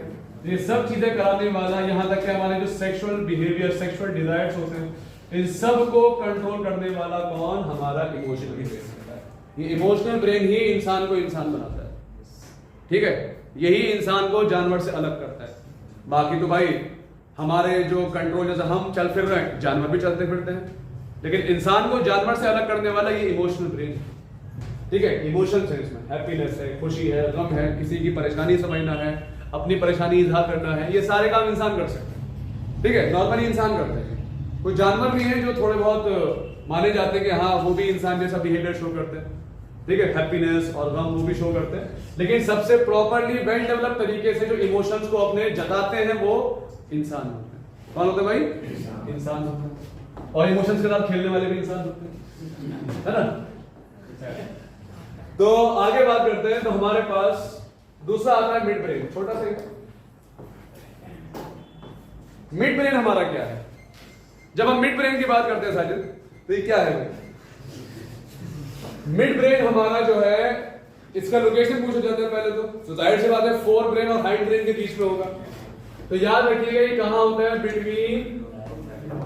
ये सब चीजें कराने वाला, यहाँ तक कि हमारे जो सेक्सुअल बिहेवियर, सेक्सुअल डिजायर्स होते हैं, इन सब को कंट्रोल करने वाला कौन? हमारा इमोशनल ब्रेन होता है। ये इमोशनल ब्रेन ही इंसान को इंसान बनाता है, ठीक है, यही इंसान को जानवर से अलग करता है। बाकी तो भाई हमारे जो कंट्रोल, जैसे हम चल फिर रहे हैं, जानवर भी चलते फिरते हैं, लेकिन इंसान को जानवर से अलग करने वाला ये इमोशनल ब्रेन है, ठीक है। इमोशंस है इसमें, हैप्पीनेस है, खुशी है, गम है, किसी की परेशानी समझना है, अपनी परेशानी इजहार करना है, ये सारे काम इंसान कर सकते हैं, ठीक है, नॉर्मली इंसान करते हैं। कोई जानवर भी है जो थोड़े बहुत माने जाते हैं कि हाँ वो भी इंसान जैसा बिहेवियर शो करते हैं, ठीक है, हैप्पीनेस और गम वो भी शो करते हैं, लेकिन सबसे प्रॉपरली वेल डेवलप तरीके से जो इमोशंस को अपने जताते हैं वो इंसान होते हैं। कौन होते हैं भाई? इंसान होते हैं। और इमोशंस के साथ खेलने वाले भी इंसान होते हैं, है ना। तो आगे बात करते हैं। तो हमारे पास दूसरा आता है मिड ब्रेन, छोटा सा। मिड ब्रेन हमारा क्या है? जब हम मिड ब्रेन की बात करते हैं साजिद, तो ये क्या है? मिड ब्रेन हमारा जो है, इसका लोकेशन पूछा जाता है पहले तो जाहिर सी बात है फोर ब्रेन और हाइंड ब्रेन के बीच में होगा। तो याद रखिएगा ये कहां होता है? बिटवीन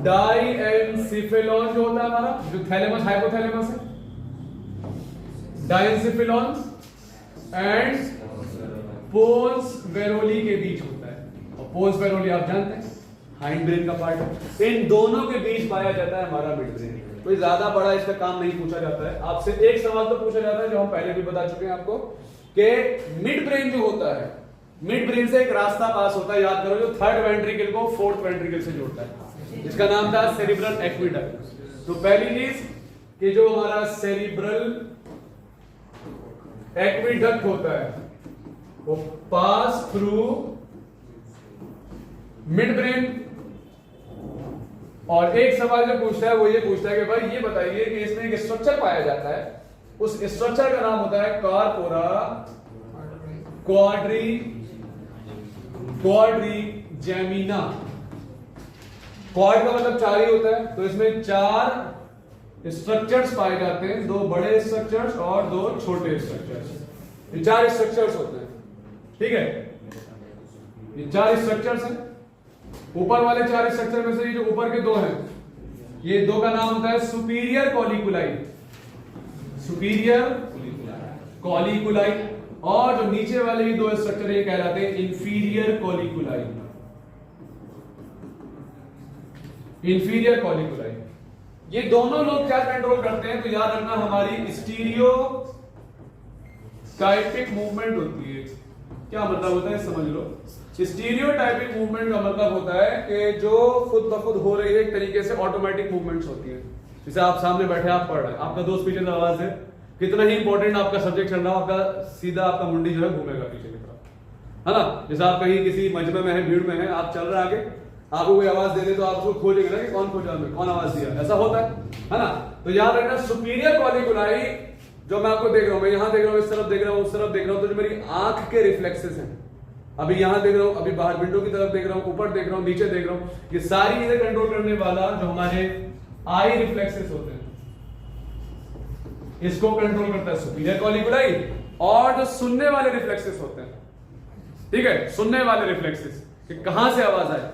डाइएन्सिफेलॉन जो होता है हमारा, जो थैलेमस हाइपोथैलेमस है, डाइएन्सिफेलॉन एंड पोन्स वेरोली के बीच होता है। और पोन्स वेरोली आप जानते हैं हाइंड ब्रेन का पार्ट है। इन दोनों के बीच पाया जाता है हमारा मिड ब्रेन। कोई ज्यादा बड़ा इसका काम नहीं पूछा जाता है आपसे। एक सवाल तो पूछा जाता है जो हम पहले भी बता चुके हैं आपको, कि मिड ब्रेन जो होता है, मिड ब्रेन से एक रास्ता पास होता है, याद करो, जो थर्ड वेंट्रिकल को फोर्थ वेंट्रिकल से जोड़ता है, जिसका नाम था सेरिब्रल एक्विडक्ट। तो पहली चीज कि जो हमारा सेरिब्रल एक्विडक्ट होता है वो पास थ्रू मिड ब्रेन। और एक सवाल जो पूछता है वो ये पूछता है कि भाई ये बताइए कि इसमें एक स्ट्रक्चर पाया जाता है, उस स्ट्रक्चर का नाम होता है कॉर्पोरा क्वाड्रिजेमिना। क्वाड का मतलब चार ही होता है, तो इसमें चार स्ट्रक्चर्स पाए जाते हैं, दो बड़े स्ट्रक्चर्स और दो छोटे स्ट्रक्चर्स। ये चार स्ट्रक्चर्स होते हैं, ठीक है, ये चार स्ट्रक्चर्स हैं। ऊपर वाले चार स्ट्रक्चर में से ये जो ऊपर के दो हैं, ये दो का नाम होता है सुपीरियर कॉलिकुलाई, सुपीरियर कॉलिकुलाई, और जो नीचे वाले ये दो स्ट्रक्चर ये कहलाते हैं इंफीरियर कॉलिकुलाई, इंफीरियर कॉलिकुलाई। ये दोनों लोग क्या कंट्रोल करते हैं? तो याद रखना हमारी स्टीरियो टाइपिक मूवमेंट होती है। क्या मतलब होता है समझ लो। स्टीरियोटाइपिक मूवमेंट का मतलब होता है कि जो खुद ब खुद हो रही है, एक तरीके से ऑटोमेटिक मूवमेंट्स होती है। जैसे आप सामने बैठे, आप पढ़ रहे हैं, आपका दोस्त पीछे से आवाज है, कितना ही इंपॉर्टेंट आपका सब्जेक्ट चल रहा हो, आपका सीधा आपका मुंडी जो है घूमेगा पीछे की तरफ, है ना। जैसे आप कहीं किसी मजमे में है, भीड़ में है, आप चल रहे हैं आगे, आपको कोई आवाज दे दे तो आप उसको खोजेंगे ना कि कौन खोजा हमें, कौन आवाज दिया, ऐसा होता है ना। तो याद रखना सुपीरियर कॉलिकुलाई, जो मैं आपको देख रहा हूं, मैं यहां देख रहा हूं, इस तरफ देख रहा हूं, उस तरफ देख रहा हूं, तो जो मेरी आंख के रिफ्लेक्सेस हैं, अभी यहां देख रहा हूं, अभी बाहर विंडो की तरफ देख रहा हूं, ऊपर देख रहा हूं, नीचे देख रहा हूं, ये सारी चीजें कंट्रोल करने वाला जो हमारे आई रिफ्लेक्सेस होते हैं, इसको कंट्रोल करता है सुपीरियर कॉलिकुलाई। और जो सुनने वाले रिफ्लेक्सेस होते हैं, ठीक है, सुनने वाले रिफ्लेक्सेस कि कहां से आवाज आए,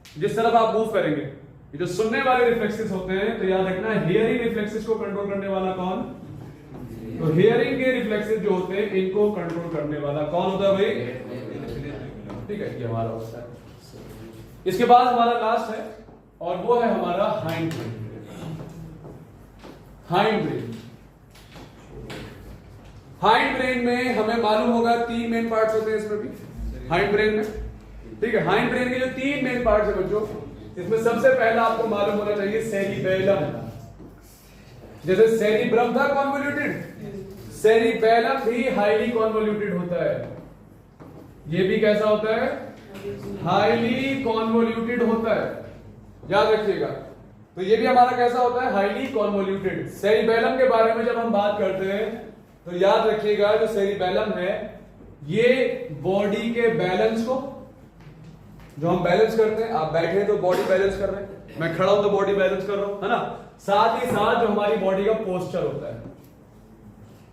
जिस तरफ आप मूव करेंगे, ये जो सुनने वाले रिफ्लेक्सेस होते हैं, तो याद रखना हियरिंग रिफ्लेक्सेस को कंट्रोल करने वाला कौन? तो हियरिंग के रिफ्लेक्सेस जो होते हैं, इनको कंट्रोल करने वाला कौन होता है भाई? ठीक है, ये हमारा होता है। इसके बाद हमारा लास्ट है और वो है हमारा hind brain. Hind brain, hind brain में हमें मालूम होगा तीन मेन पार्ट्स होते हैं इसमें भी, हाइंड ब्रेन में, ठीक है। हाइंड ब्रेन के जो तीन मेन पार्ट्स है बच्चों, इसमें सबसे पहला आपको मालूम होना चाहिए सेरिबेलम। जैसे सेरिब्रम था कॉन्वोल्यूटेड, सेरिबेलम भी हाईली कॉन्वोल्यूटेड होता है। ये भी कैसा होता है? हाईली कॉन्वोल्यूटेड होता है, याद रखिएगा। तो ये भी हमारा कैसा होता है? Highly convoluted. सेरिबेलम के बारे में जब हम बात करते हैं तो याद रखिएगा जो सेरिबेलम है, ये बॉडी के बैलेंस को जो हम बैलेंस करते हैं, आप बैठे हैं तो बॉडी बैलेंस कर रहे हैं, मैं खड़ा हूं तो बॉडी बैलेंस कर रहा हूं, है ना। साथ ही साथ जो हमारी बॉडी का पोस्चर होता है,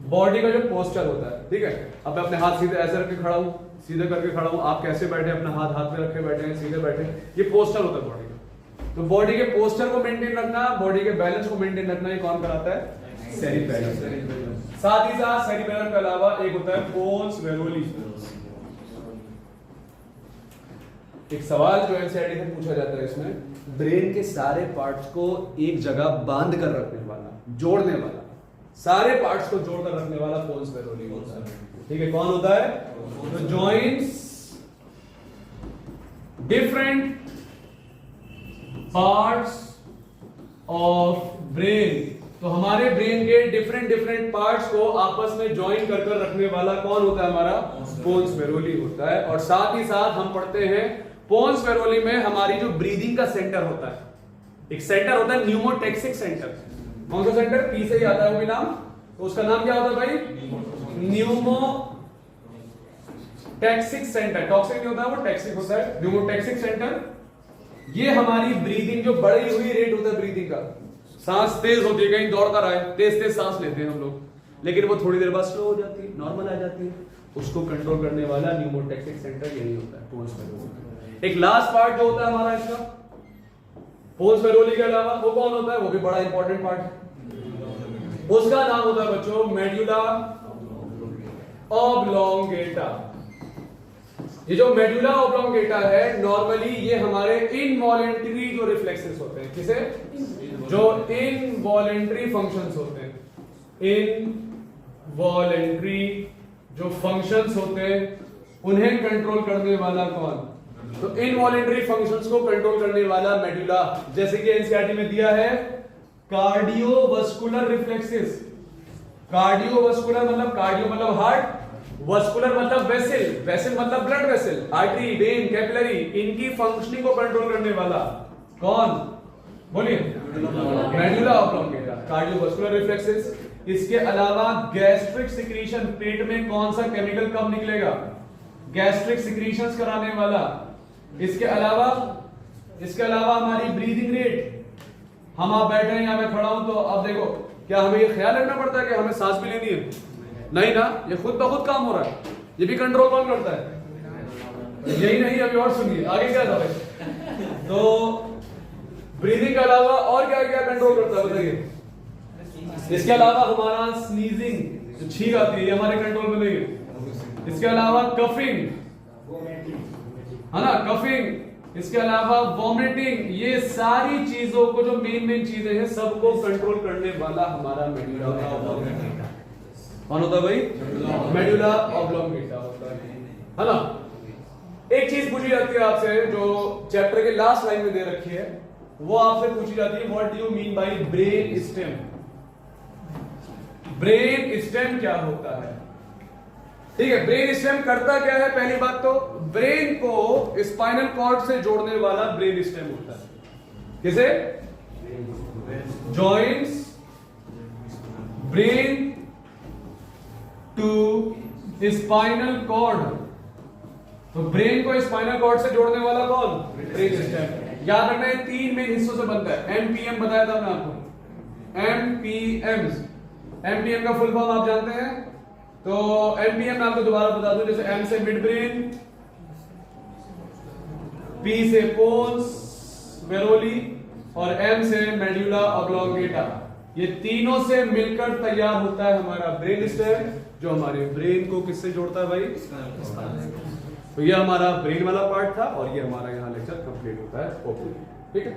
बॉडी का जो पोस्चर होता है, ठीक है। अब मैं अपने हाथ सीधे ऐसे रख के खड़ा हूं, सीधे करके खड़ा हूं, आप कैसे बैठे, अपना हाथ हाथ में रखे बैठे हैं, सीधे बैठे हैं, ये पोस्चर होता है बॉडी का। तो बॉडी के पोस्चर को मेंटेन रखना, बॉडी के बैलेंस को मेंटेन रखना, ये कौन कराता है? सेरिबेलम। साथ ही साथ सेरिबेलम के अलावा एक होता है पोन्स वेरोली। एक सवाल जो एनसीईआरटी से पूछा जाता है इसमें, ब्रेन के सारे पार्ट्स को एक जगह बांध कर रखने वाला, जोड़ने वाला, सारे पार्ट्स को जोड़कर रखने वाला पोन्स वेरोली होता है, ठीक है। कौन होता है? तो joints different parts of brain, तो हमारे ब्रेन के डिफरेंट डिफरेंट पार्ट्स को आपस में ज्वाइन कर कर रखने वाला कौन होता है? हमारा पोन्स वेरोली होता है। और साथ ही साथ हम पढ़ते हैं पोन्स वेरोली में हमारी जो ब्रीदिंग का सेंटर होता है, एक सेंटर होता है न्यूमोटैक्सिक सेंटर। कौन सा सेंटर? पी से ही आता है वो भी नाम, तो उसका नाम क्या होता है भाई? Pneumotaxic centre. टॉक्सिक नहीं होता है वो, टैक्सिक होता है, न्यूमोटैक्सिक सेंटर। ये हमारी ब्रीदिंग, जो बढ़ी हुई रेट होता है ब्रीदिंग का, सांस तेज होती है, कहीं दौड़ कर आए, तेज तेज सांस लेते हैं हम लोग, लेकिन वो थोड़ी देर बाद स्लो हो जाती है, नॉर्मल आ जाती है, उसको कंट्रोल करने वाला न्यूमोटैक्सिक सेंटर यही होता है, पोन्स वेरोली। एक लास्ट पार्ट जो होता है हमारा इसका, पोन्स वेरोली के अलावा वो कौन होता है? वो भी बड़ा इंपॉर्टेंट पार्ट है, उसका नाम होता है बच्चों मेडुला ऑब्लोंगेटा। ये जो मेडुला ऑब्लोंगेटा है, नॉर्मली ये हमारे इनवॉलेंटरी जो रिफ्लेक्सेस होते हैं, किसे? जो इनवॉलेंटरी फंक्शंस होते हैं, इनवॉलेंटरी जो फंक्शंस होते हैं, उन्हें कंट्रोल करने वाला कौन? तो इनवॉलेंटरी फंक्शंस को कंट्रोल करने वाला मेडुला। जैसे कि एनसीईआरटी में दिया है कार्डियोवास्कुलर रिफ्लेक्सेस। कार्डियोवास्कुलर मतलब कार्डियो मतलब हार्ट, वास्कुलर मतलब वेसल, वेसल मतलब blood vessel, artery, when, capillary, इनकी फंक्शनिंग को कंट्रोल करने वाला कौन? बोलिए। Medulla oblongata, cardiovascular reflexes. इसके अलावा गैस्ट्रिक सिक्रीशन, पेट में कौन सा केमिकल कम निकलेगा? गैस्ट्रिक सिक्रीशंस कराने वाला। इसके अलावा हमारी ब्रीदिंग रेट, हम आप बैठे हैं या मैं खड़ा हूं, तो अब देखो, क्या हमें ये ख्याल रखना पड़ता है कि हमें सांस भी लेनी है? नहीं ना, ये खुद ब खुद काम हो रहा है। ये भी कंट्रोल कौन करता है? यही नहीं, अभी और सुनिए आगे क्या था भाई। तो ब्रीदिंग के अलावा और क्या क्या कंट्रोल करता है बताइए। इसके अलावा हमारा स्नीजिंग, जो छींक आती है, ये हमारे कंट्रोल में नहीं है। इसके अलावा कफिंग, है ना, कफिंग। इसके अलावा वॉमिटिंग, ये सारी चीजों को, जो मेन चीजें हैं, सबको कंट्रोल करने वाला हमारा मेडुला ऑब्लोंगेटा कौन होता है भाई? मेडुला ऑब्लोंगेटा होता है ना। एक चीज पूछी जाती है आपसे, जो चैप्टर के लास्ट लाइन में दे रखी है, वो आपसे पूछी जाती है, what do you mean by brain stem? Brain stem क्या होता है? ठीक है, ब्रेन स्टेम करता क्या है? पहली बात तो ब्रेन को स्पाइनल कॉर्ड से जोड़ने वाला ब्रेन स्टेम होता है। किसे? Joints brain to spinal cord. तो ब्रेन को स्पाइनल कॉर्ड से जोड़ने वाला कौन? Brain stem. याद रखना है, 3 मेन हिस्सों से बनता है। एमपीएम बताया था मैं आपको, एमपीएम। एमपीएम का फुल फॉर्म आप जानते हैं, तो एमपीएम मैं आपको दोबारा बता दूं, जैसे एम से मिड ब्रेन, पी से पोन्स वेरोली और एम से मेडुला ऑब्लोंगेटा। ये तीनों से मिलकर तैयार होता है हमारा ब्रेन स्टेम, जो हमारे ब्रेन को किससे जोड़ता है भाई? तो ये हमारा ब्रेन वाला पार्ट था, और ये हमारा यहाँ लेक्चर कंप्लीट होता है। ओके, ठीक है।